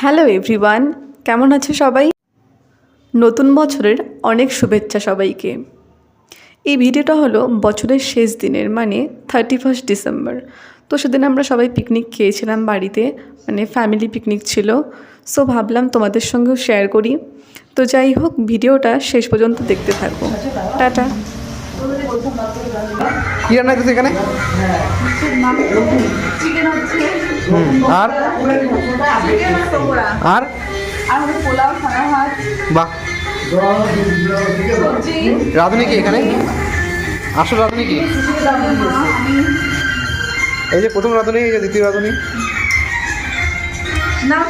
Hello everyone, কেমন আছে সবাই? নতুন বছরের অনেক শুভেচ্ছা সবাইকে। এই ভিডিওটা হলো বছরের শেষ দিনের মানে 31 ডিসেম্বর। তো সেদিন আমরা সবাই পিকনিক খেয়েছিলাম বাড়িতে, মানে ফ্যামিলি পিকনিক ছিল। সো ভাবলাম তোমাদের সঙ্গেও শেয়ার করি। তো যাই হোক, ভিডিওটা শেষ পর্যন্ত দেখতে থাকো। টাটা। কি রান্না হচ্ছে এখানে? আর আর বাহ, রাঁধুনি কি এখানে? আসল রাঁধুনি কি? এই যে প্রথম রাঁধুনি, এই যে দ্বিতীয় রাঁধুনি। নাও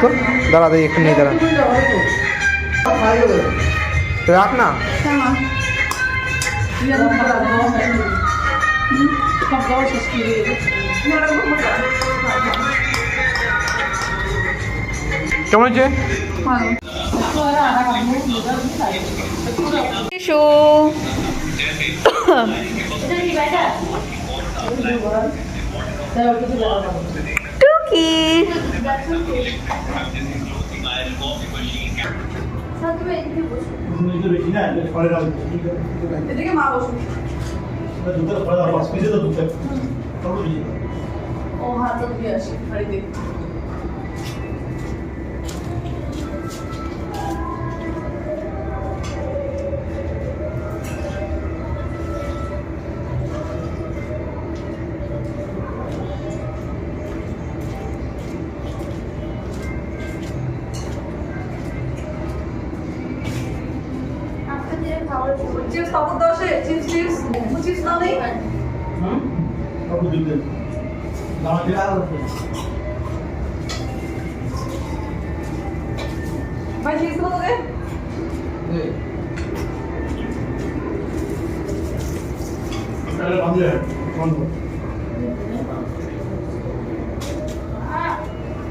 তো দাঁড়া, দেয় একটু নেই, দাঁড়া রাখ না। কেমন হয়েছে? টুকি চিপস পাপড় দাও, সে চিপস চিপস চিপস দাও নেই। ভাই চিপস দাও দে।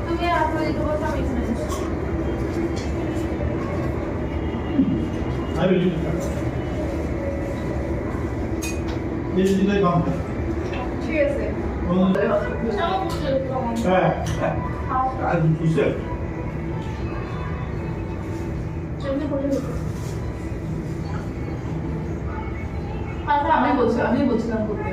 তুমি আসলে একটু কথা আমি এখানে ঠিক আছে। আমি বলছিলাম করতে।